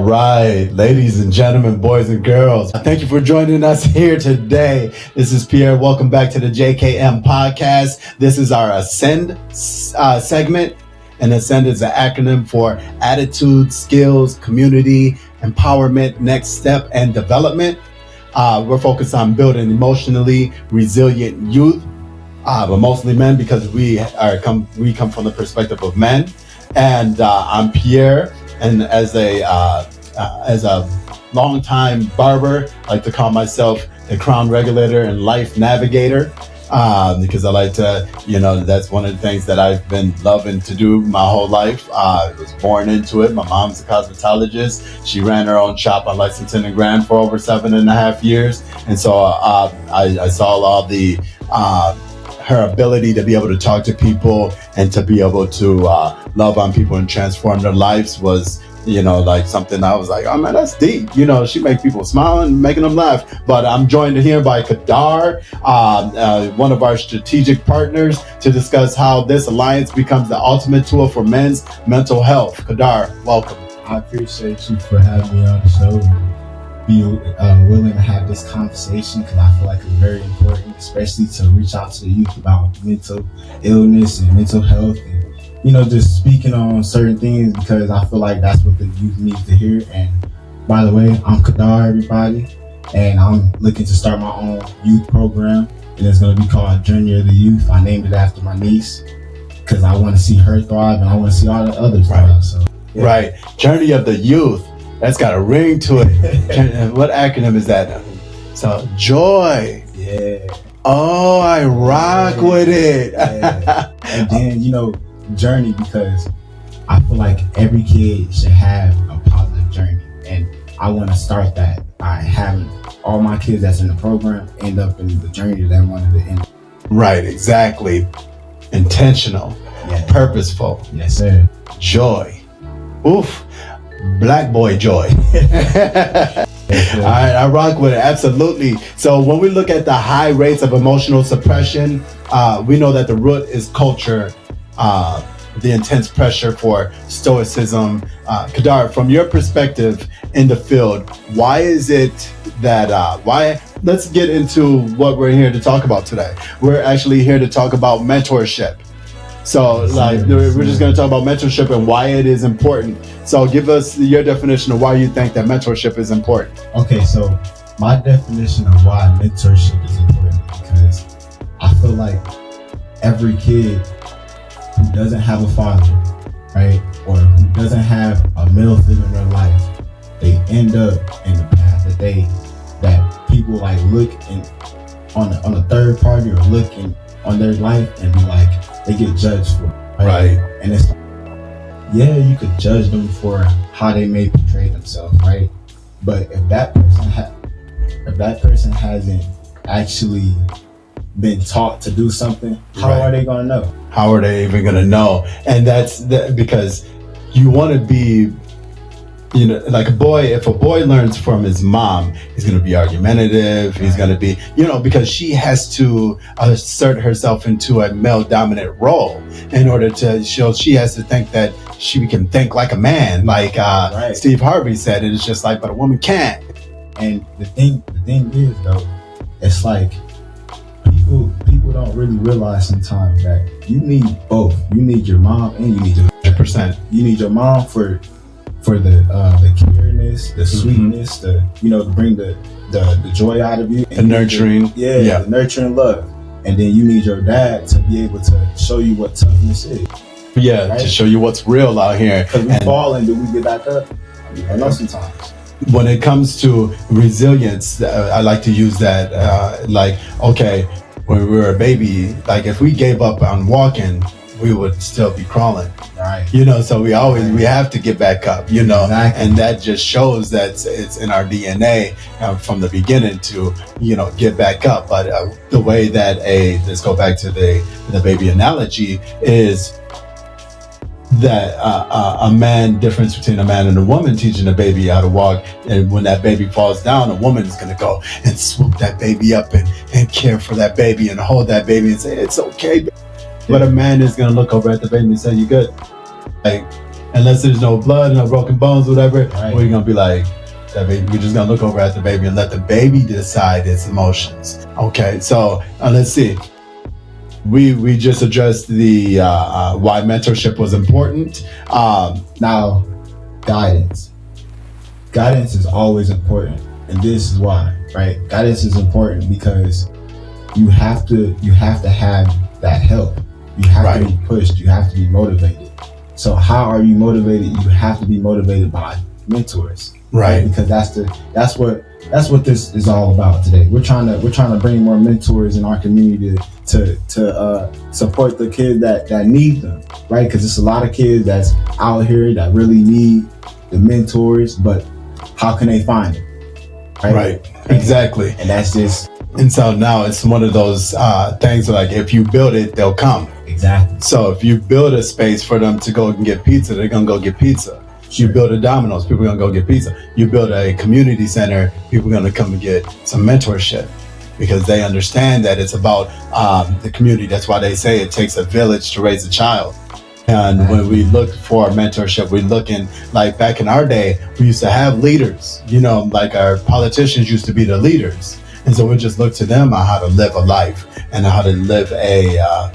right, ladies and gentlemen, boys and girls, thank you for joining us here today. This is Pierre. Welcome back to the JKM podcast. This is our Ascend segment, and Ascend is an acronym for Attitude, Skills, Community, Empowerment, Next Step, and Development. We're focused on building emotionally resilient youth, but mostly men because we come from the perspective of men. And I'm Pierre. And as a longtime barber, I like to call myself the crown regulator and life navigator, because I like to, that's one of the things that I've been loving to do my whole life. I was born into it. My mom's a cosmetologist. She ran her own shop on Lexington and Grand for over 7.5 years. And so I saw all the her ability to be able to talk to people and to be able to love on people and transform their lives was, like something I was like, oh man, that's deep. She make people smile and making them laugh. But I'm joined here by Kadar, one of our strategic partners, to discuss how this alliance becomes the ultimate tool for men's mental health. Kadar, welcome. I appreciate you for having me on the show. Be willing to have this conversation because I feel like it's very important, especially to reach out to the youth about mental illness and mental health, and just speaking on certain things because I feel like that's what the youth needs to hear. And by the way, I'm Kadar, everybody, and I'm looking to start my own youth program, and it's going to be called Journey of the Youth. I named it after my niece because I want to see her thrive and I want to see all the others thrive. So, yeah. Right, Journey of the Youth. That's got a ring to it. What acronym is that? So, joy. Yeah. Oh, I rock with it. Yeah. And then, journey, because I feel like every kid should have a positive journey. And I want to start that by having all my kids that's in the program end up in the journey that I wanted to end. Right, exactly. Intentional. Yeah. Purposeful. Yes, sir. Joy. Oof. Black boy joy. All right, I rock with it, absolutely. So when we look at the high rates of emotional suppression, we know that the root is culture, the intense pressure for stoicism. Kadar, from your perspective in the field, why is it that, let's get into what we're here to talk about today. We're actually here to talk about mentorship. So we're just going to talk about mentorship and why it is important. So give us your definition of why you think that mentorship is important. Okay, so my definition of why mentorship is important, because I feel like every kid who doesn't have a father, right, or who doesn't have a male figure in their life, they end up in the path that people like look on a third party or looking on their life and be like, they get judged for it, right? And it's like, yeah, you could judge them for how they may portray themselves, right? But if that person hasn't actually been taught to do something, how are they gonna know? How are they even gonna know? And that's because you want to be, like a boy. If a boy learns from his mom, he's going to be argumentative. He's going to be, because she has to assert herself into a male dominant role in order to show. She has to think that she can think like a man, like Steve Harvey said. It is just like, but a woman can't. And the thing is though, it's like people don't really realize sometimes that you need both. You need your mom and you need your 100%. You need your mom for the careness, the sweetness, to bring the joy out of you, the nurturing, the nurturing love, and then you need your dad to be able to show you what toughness is. Yeah, right? To show you what's real out here. Because we fall and do we get back up? I know sometimes. When it comes to resilience, I like to use that. Okay, when we were a baby, like if we gave up on walking, we would still be crawling. Right. So we have to get back up, exactly. And that just shows that it's in our DNA from the beginning to, get back up. But the way that let's go back to the baby analogy is that difference between a man and a woman teaching a baby how to walk. And when that baby falls down, a woman is going to go and swoop that baby up and care for that baby and hold that baby and say, it's okay. But a man is going to look over at the baby and say, you good? unless there's no blood, no broken bones, whatever, Right. we're gonna be like, that baby, we're just gonna look over at the baby and let the baby decide its emotions. Okay, so let's see. We just addressed the why mentorship was important. Now, guidance. Guidance is always important, and this is why, right? Guidance is important because you have to have that help. You have Right. to be pushed. You have to be motivated. So how are you motivated? You have to be motivated by mentors, Right. Because that's what this is all about today. We're trying to bring more mentors in our community to support the kids that need them, right? Because it's a lot of kids that's out here that really need the mentors, but how can they find it? Right. Exactly. And that's just And so now it's one of those things where, like, if you build it, they'll come. exactly. So if you build a space for them to go and get pizza, they're gonna go get pizza. You build a Domino's, people are gonna go get pizza. You build a community center, people are gonna come and get some mentorship because they understand that it's about the community. That's why they say it takes a village to raise a child. And when we look for mentorship, we're looking like back in our day, we used to have leaders, like our politicians used to be the leaders. And so we just look to them on how to live a life and how to live a,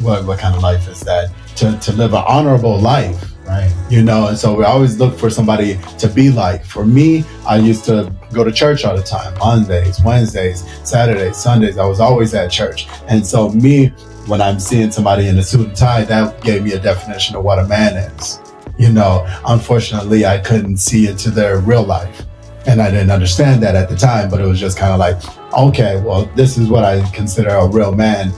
what kind of life is that? To live an honorable life. Right. And so we always look for somebody to be like. For me, I used to go to church all the time, Mondays, Wednesdays, Saturdays, Sundays. I was always at church. And so me, when I'm seeing somebody in a suit and tie, that gave me a definition of what a man is. Unfortunately, I couldn't see into their real life. And I didn't understand that at the time, but it was just kind of like, okay, well, this is what I consider a real man.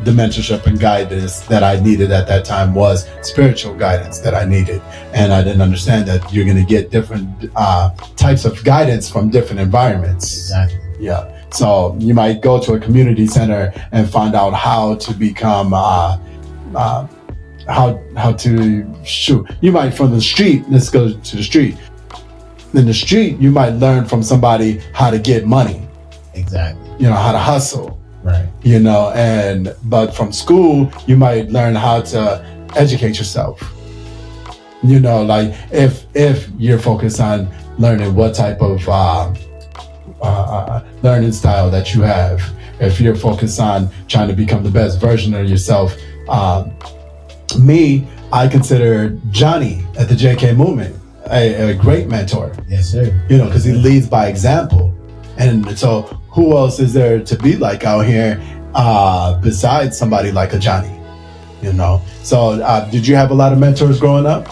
The mentorship and guidance that I needed at that time was spiritual guidance that I needed. And I didn't understand that you're going to get different types of guidance from different environments. Exactly. Yeah. So you might go to a community center and find out how to become, how to shoot. You might from the street, let's go to the street. In the street, you might learn from somebody how to get money. Exactly. How to hustle. Right. But from school, you might learn how to educate yourself. Like if you're focused on learning what type of learning style that you have, if you're focused on trying to become the best version of yourself. I consider Johnny at the JK Movement a great mentor. Yes, sir. Because he leads by example. And so who else is there to be like out here besides somebody like a Johnny? So did you have a lot of mentors growing up?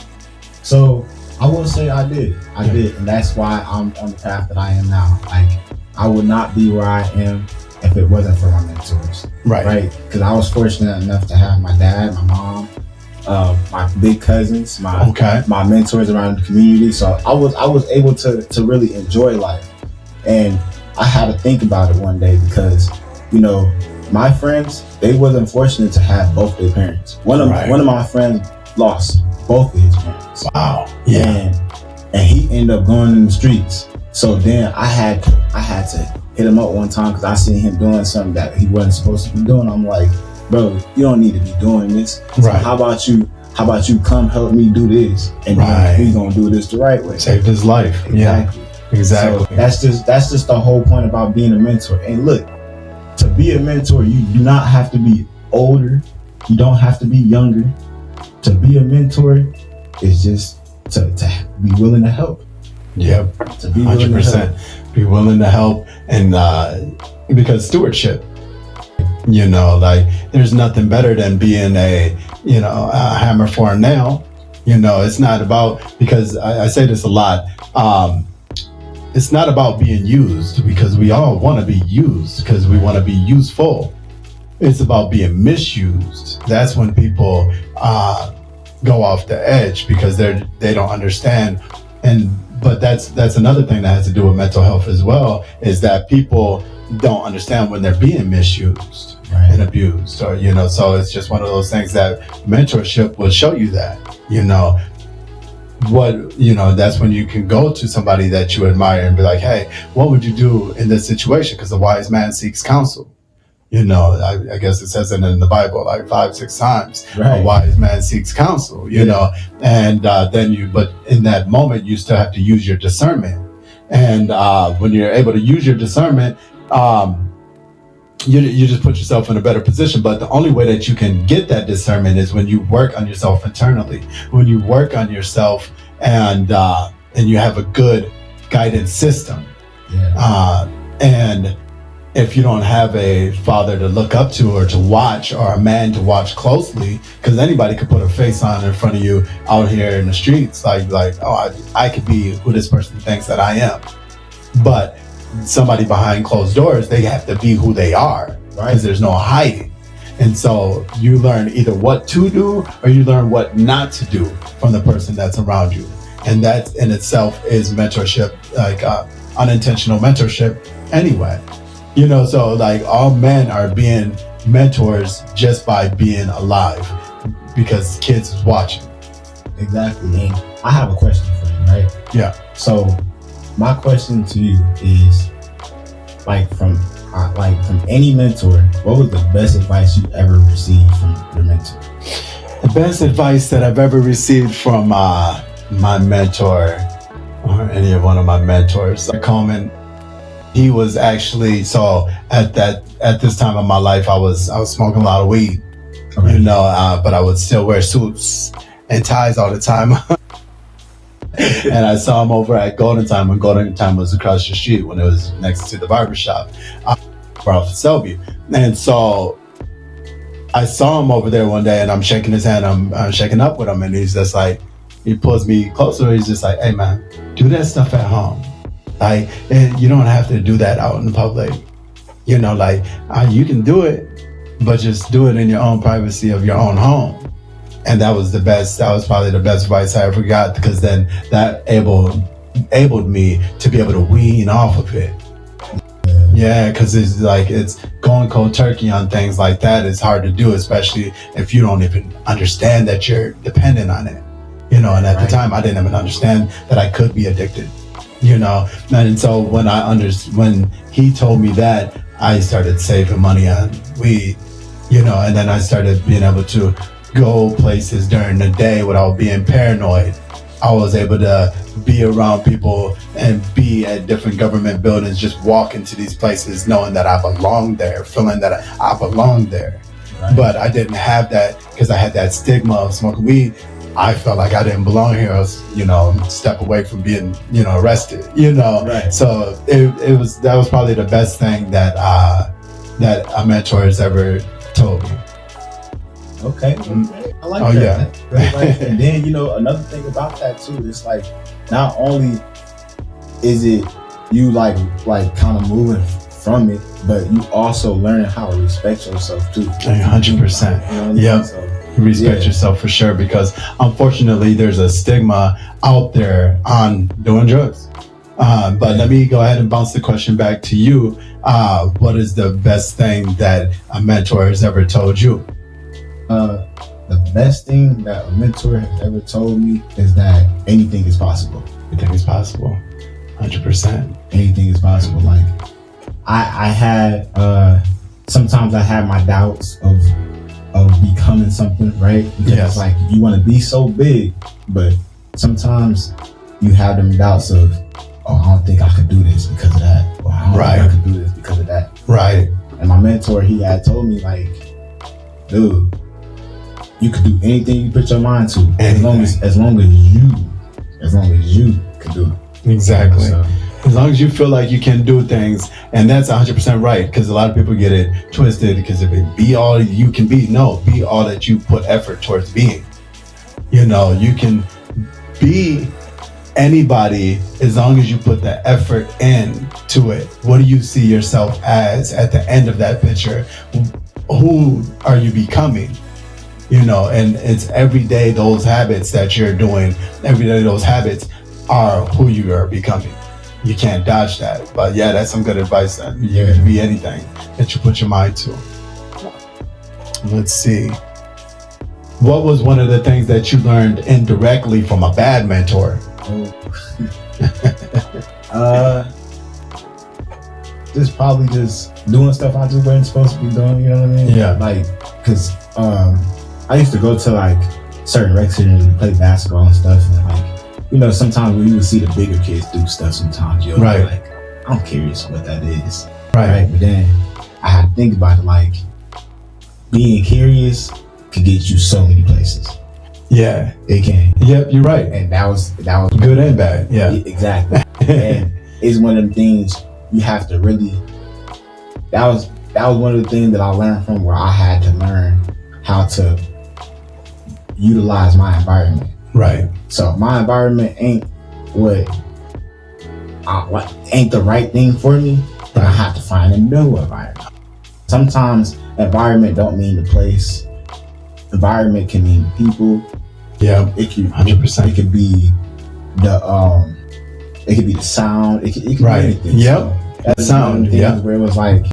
So I will say I did. I did. And that's why I'm on the path that I am now. Like, I would not be where I am if it wasn't for my mentors. Right? Because I was fortunate enough to have my dad, my mom, my big cousins, my mentors around the community. So I was able to really enjoy life. And I had to think about it one day because, my friends, they wasn't fortunate to have both their parents. One of my friends lost both of his parents. Wow. Yeah. And he ended up going in the streets. So then I had to hit him up one time because I seen him doing something that he wasn't supposed to be doing. I'm like, bro, you don't need to be doing this. So how about you come help me do this, and then we gonna do this the right way. Saved his life. Exactly. Yeah. Exactly. So that's just the whole point about being a mentor. And look, to be a mentor, you do not have to be older. You don't have to be younger. To be a mentor is just to be willing to help. Yep. To be willing 100%. To help. Be willing to help, and because stewardship. Like there's nothing better than being a hammer for a nail. It's not about, because I say this a lot. It's not about being used, because we all want to be used because we want to be useful. It's about being misused. That's when people go off the edge because they don't understand. But that's another thing that has to do with mental health as well, is that people don't understand when they're being misused and abused, or so it's just one of those things that mentorship will show you that. That's when you can go to somebody that you admire and be like, hey, what would you do in this situation? Because the wise man seeks counsel. I guess it says it in the Bible like 5-6 times. Right. A wise man seeks counsel, and but in that moment, you still have to use your discernment. And when you're able to use your discernment, you just put yourself in a better position. But the only way that you can get that discernment is when you work on yourself internally. When you work on yourself and you have a good guidance system. Yeah. And if you don't have a father to look up to or to watch, or a man to watch closely, because anybody could put a face on in front of you out here in the streets, like I could be who this person thinks that I am. But somebody behind closed doors, they have to be who they are, because there's no hiding. And so you learn either what to do or you learn what not to do from the person that's around you. And that in itself is mentorship, like unintentional mentorship anyway. So like all men are being mentors just by being alive, because kids is watching. Exactly. And I have a question for you, right? Yeah. So my question to you is, from any mentor, what was the best advice you ever received from your mentor? The best advice that I've ever received from my mentor, or any of one of my mentors, Coleman. He was actually, so at this time of my life, I was smoking a lot of weed, Okay. but I would still wear suits and ties all the time. And I saw him over at Golden Time when Golden Time was across the street, when it was next to the barbershop, off of Selby. And so I saw him over there one day, and I'm shaking his hand, I'm shaking up with him, and he's just like, he pulls me closer, he's just like, hey man, do that stuff at home. Like, you don't have to do that out in the public. You can do it, but just do it in your own privacy of your own home. And that was probably the best advice I ever got, because then that enabled me to be able to wean off of it. Yeah, because it's going cold turkey on things like that is hard to do, especially if you don't even understand that you're dependent on it. And at the time, I didn't even understand that I could be addicted. And so when he told me that, I started saving money on weed, and then I started being able to go places during the day without being paranoid. I was able to be around people and be at different government buildings, just walk into these places knowing that I belong there, feeling that I belong there. Right. But I didn't have that, because I had that stigma of smoking weed. I felt like I didn't belong here. I was, step away from being, arrested, Right. So that was probably the best thing that a mentor has ever told me. Okay. I like that. Yeah. And then, another thing about that too, it's like, not only is it you like kind of moving from it, but you also learning how to respect yourself too. 100%. Yeah. So, respect yourself for sure, because unfortunately there's a stigma out there on doing drugs. But let me go ahead and bounce the question back to you. What is the best thing that a mentor has ever told you? The best thing that a mentor has ever told me is that anything is possible. Anything is possible. 100%. Anything is possible. Like I had sometimes I had my doubts of becoming something, right? Because it's like you want to be so big, but sometimes you have them doubts of, oh, I don't think I could do this because of that, or I don't think I could do this because of that. Right. And my mentor, he had told me, like, dude, you could do anything you put your mind to, as long as you can do it. Exactly. So, as long as you feel like you can do things, and that's 100% right, because a lot of people get it twisted, because if it be all you can be, no, be all that you put effort towards being. You can be anybody as long as you put the effort into it. What do you see yourself as at the end of that picture? Who are you becoming? And it's every day those habits that you're doing, every day those habits are who you are becoming. You can't dodge that. But yeah, that's some good advice. That you can be anything that you put your mind to. Let's see. What was one of the things that you learned indirectly from a bad mentor? just probably just doing stuff I just wasn't supposed to be doing. You know what I mean? Yeah. Like, cause I used to go to like certain rec centers and play basketball and stuff, and like, sometimes when you would see the bigger kids do stuff, sometimes you'll be like, I'm curious what that is. Right. But then I had to think about it, like, being curious could get you so many places. Yeah, it can. Yep, you're right. And that was good and bad. Yeah, exactly. And it's one of the things you have to really. That was one of the things that I learned from where I had to learn how to utilize my environment. Right. So my environment ain't ain't the right thing for me. Then I have to find a new environment. Sometimes environment don't mean the place. Environment can mean people. Yeah, it can 100%. It could be the sound. It could be anything. Yep. So that's sound. Yeah. Where it was like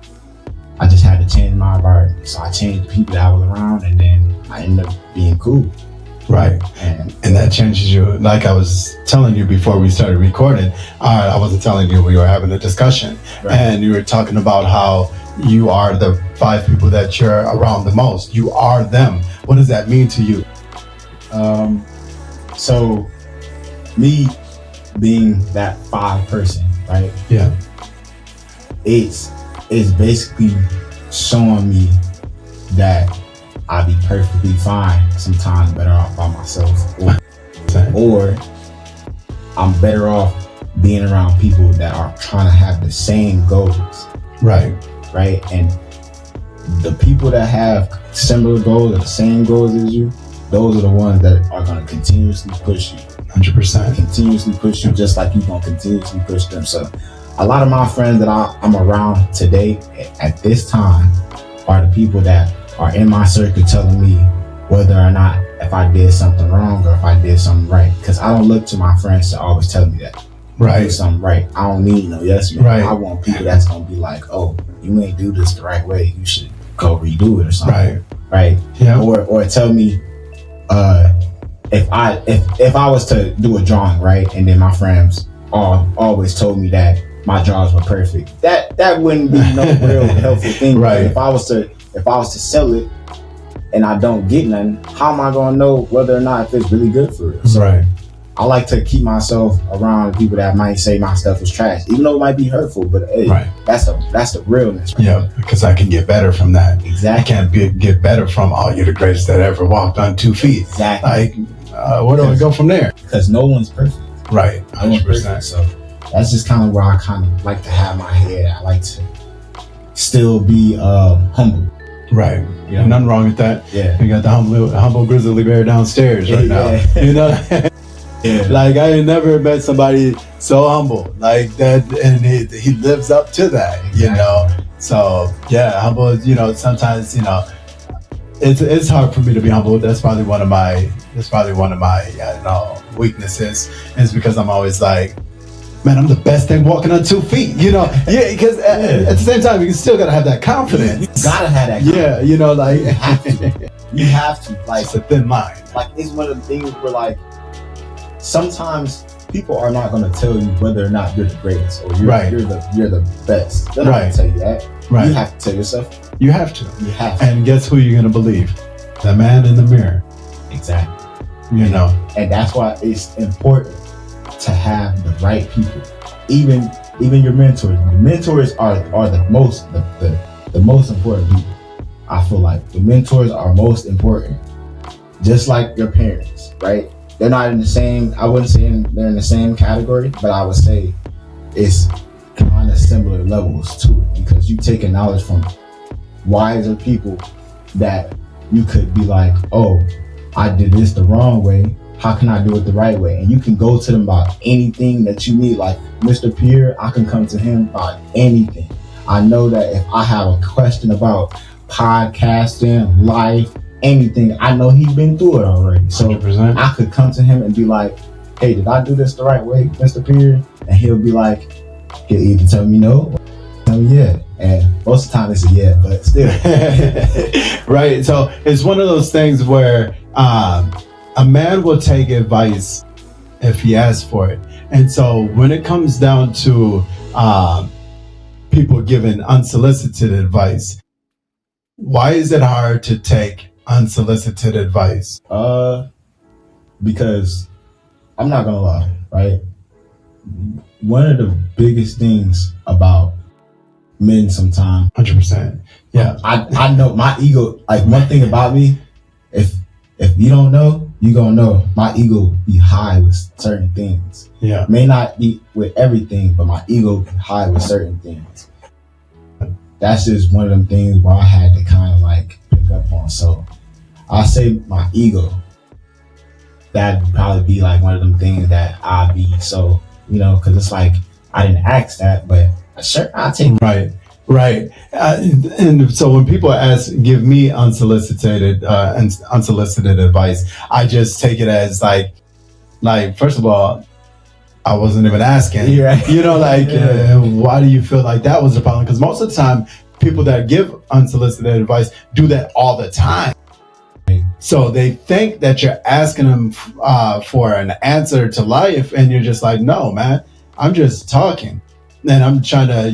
I just had to change my environment. So I changed the people that I was around, and then I ended up being cool. Right. And that changes you. Like I was telling you before we started recording, I wasn't telling you, we were having a discussion, and you were talking about how you are the 5 people that you're around the most. You are them. What does that mean to you? So me being that 5 person, right? Yeah. It's basically showing me that I'd be perfectly fine, sometimes better off by myself, or I'm better off being around people that are trying to have the same goals. Right. And the people that have similar goals or the same goals as you, those are the ones that are going to continuously push you. 100%. Continuously push you, just like you're going to continuously push them. So a lot of my friends that I'm around today at this time are the people that are in my circle telling me whether or not if I did something wrong or if I did something right. Because I don't look to my friends to always tell me that. Right. Do something right. I don't need no yes man. Right. I want people that's going to be like, oh, you ain't do this the right way. You should go redo it or something. Right. Yeah. Or tell me if I was to do a drawing, right, and then my friends always told me that my drawings were perfect, that wouldn't be no real helpful thing. Right. If I was to sell it and I don't get nothing, how am I gonna know whether or not if it's really good for us? Right. I like to keep myself around people that might say my stuff is trash, even though it might be hurtful. But hey, that's the realness. Right? Yeah, because I can get better from that. Exactly. I can't get better from, oh, you're the greatest that ever walked on 2 feet. Exactly. Like, where do I go from there? Because no one's perfect. Right. 100%. So that's just kind of where I kind of like to have my head. I like to still be humble. Right. Yeah. Nothing wrong with that. Yeah. We got the humble grizzly bear downstairs right now. You know? Yeah. Like I ain't never met somebody so humble like that, and he lives up to that. Exactly. You know. So yeah, humble. You know, sometimes it's hard for me to be humble. That's probably one of my weaknesses. Is because I'm always like, man, I'm the best thing walking on 2 feet. You know. Yeah. Because at the same time, you still gotta have that confidence. You gotta have that confidence. Yeah. You know, like you have to. Like it's a thin line. Like it's one of the things where like. Sometimes people are not going to tell you whether or not you're the greatest or you're the best. They're not going to tell you that. Right. You have to tell yourself. You have to. You have to. And guess who you're going to believe? The man in the mirror. Exactly. You know. And that's why it's important to have the right people. Even your mentors. The mentors are the most important people. I feel like the mentors are most important. Just like your parents, right? They're not in the same, I wouldn't say they're in the same category, but I would say it's kind of similar levels to it, because you take knowledge from wiser people that you could be like, oh, I did this the wrong way. How can I do it the right way? And you can go to them about anything that you need. Like Mr. Pierre, I can come to him about anything. I know that if I have a question about podcasting, life, anything, I know he's been through it already. So 100%. I could come to him and be like, hey, did I do this the right way, Mr. Pierre? And he'll be like, he'll either tell me no or tell me yeah. And most of the time it's a yeah, but still. Right. So it's one of those things where a man will take advice if he asks for it. And so when it comes down to people giving unsolicited advice. Why is it hard to take unsolicited advice? Because I'm not gonna lie, right? One of the biggest things about men sometimes, 100%. Yeah. I know my ego, like one thing about me, if you don't know, you gonna know. My ego be high with certain things. Yeah. May not be with everything, but my ego be high with certain things. That's just one of them things where I had to kind of like pick up on. So I say my ego. That'd probably be like one of them things that I'd be so, because it's like I didn't ask that, but sure, I'll take it. Right. And so when people give me unsolicited advice, I just take it as like first of all, I wasn't even asking. Right. Why do you feel like that was the problem? Because most of the time, people that give unsolicited advice do that all the time. So they think that you're asking them for an answer to life, and you're just like, no, man, I'm just talking, and I'm trying to,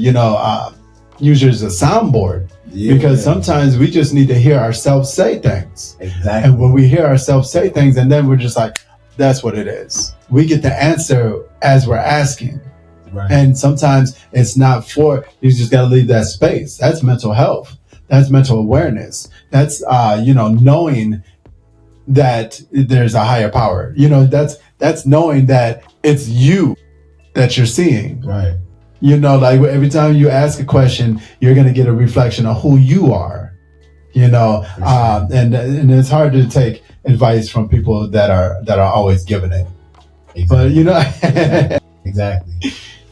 use you as a soundboard. Because sometimes we just need to hear ourselves say things. Exactly. And when we hear ourselves say things, and then we're just like, that's what it is. We get the answer as we're asking. Right. And sometimes it's not you just got to leave that space. That's mental health. That's mental awareness. That's, knowing that there's a higher power. That's knowing that it's you that you're seeing. Right. Like every time you ask a question, you're going to get a reflection of who you are, and it's hard to take advice from people that are always giving it. Exactly. But, exactly.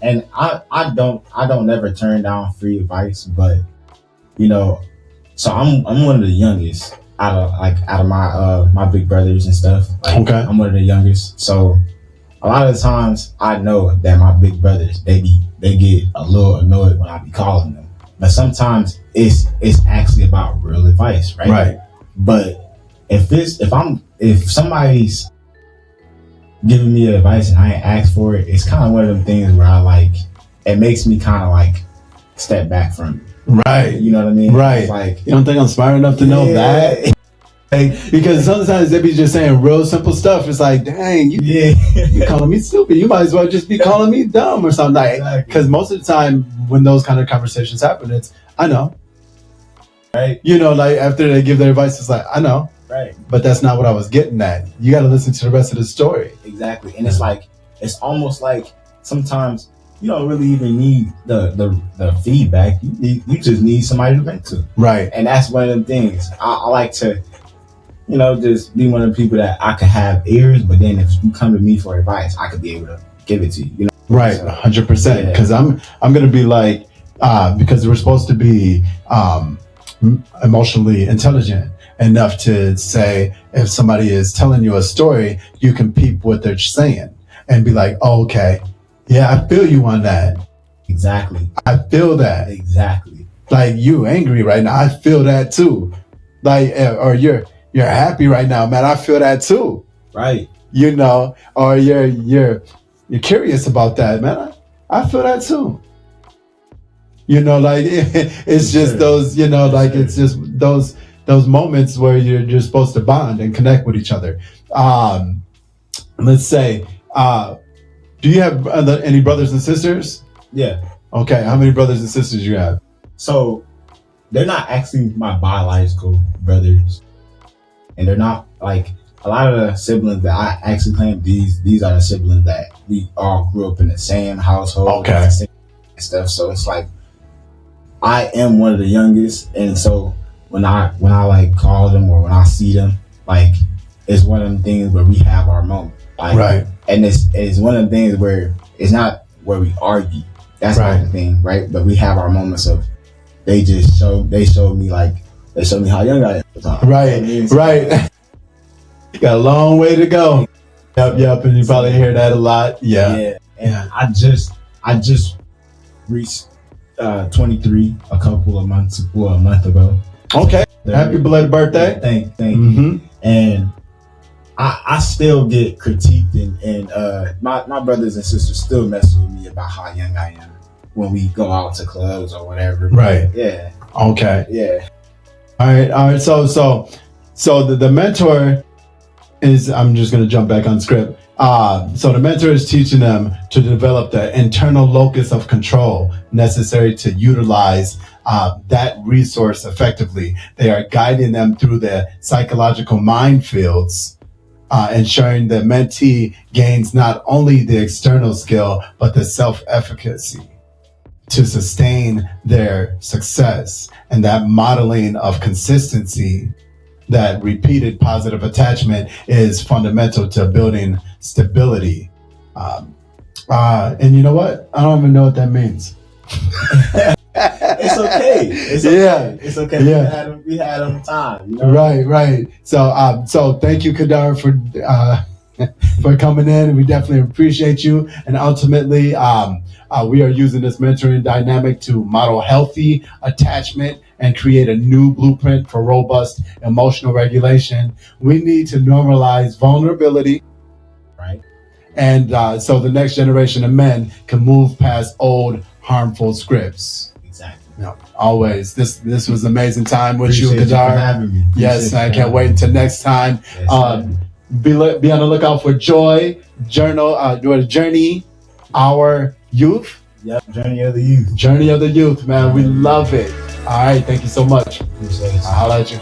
And I don't never turn down free advice, but, so I'm one of the youngest out of my big brothers and stuff. Okay. I'm one of the youngest. So a lot of the times I know that my big brothers, they get a little annoyed when I be calling them. But sometimes it's actually about real advice, right? Right. But if somebody's giving me advice and I ain't asked for it, it's kind of one of them things where it makes me kind of step back from it. Right. You know what I mean? Right. You don't think I'm smart enough to know that? Because sometimes they be just saying real simple stuff. It's like, dang, you calling me stupid. You might as well just be calling me dumb or something. Because most of the time when those kind of conversations happen, it's, I know. Right. After they give their advice, it's like, I know. Right. But that's not what I was getting at. You got to listen to the rest of the story. Exactly. And it's almost like sometimes you don't really even need the feedback. You just need somebody to vent to. Right. And that's one of them things. I like to, just be one of the people that I could have ears, but then if you come to me for advice, I could be able to give it to you. Right. 100%. Because I'm going to be like, because we're supposed to be emotionally intelligent enough to say, if somebody is telling you a story, you can peep what they're saying and be like, oh, okay, yeah, I feel you on that. Exactly. I feel that. Exactly. Like, you angry right now, I feel that too. Or you're happy right now, man, I feel that too. Right. Or you're curious about that, man, I feel that too. It's just those, it's just those moments where you're just supposed to bond and connect with each other. Let's say, do you have any brothers and sisters? Yeah. Okay. How many brothers and sisters you have? So they're not actually my biological brothers, and they're not a lot of the siblings that I actually claim. These are the siblings that we all grew up in the same household. Okay. And stuff. So it's like I am one of the youngest, and so when I call them or when I see them, it's one of them things where we have our moment. Right. And it's one of the things where it's not where we argue. That's not the thing, right? But we have our moments of they showed me how young I am. Right. Right. You got a long way to go. Yep. And you probably hear that a lot. Yeah. Yeah. And I just reached 23 a month ago. Okay. Happy belated birthday. Thank you. Mm-hmm. And I still get critiqued and my brothers and sisters still mess with me about how young I am. when we go out to clubs or whatever. Right. Yeah. Okay. Yeah. All right. So the mentor is, I'm just going to jump back on script. So the mentor is teaching them to develop the internal locus of control necessary to utilize that resource effectively. They are guiding them through the psychological minefields, ensuring the mentee gains not only the external skill, but the self-efficacy to sustain their success. And that modeling of consistency, that repeated positive attachment, is fundamental to building stability. And you know what? I don't even know what that means. It's okay. It's okay. Yeah. It's okay. Yeah. We had them time. You know? Right. So thank you, Kadar, for coming in. We definitely appreciate you. And ultimately, we are using this mentoring dynamic to model healthy attachment and create a new blueprint for robust emotional regulation. We need to normalize vulnerability, Right. and so the next generation of men can move past old harmful scripts. Exactly. No, always. This was an amazing time with Appreciate you, Kadar. for having me. Yes, I can't wait until next time. Yes, Be on the lookout for Journey Our Youth. Yep. Journey of the Youth. Journey of the Youth, man. We love it. All right, thank you so much. Appreciate it. I'll holla at you.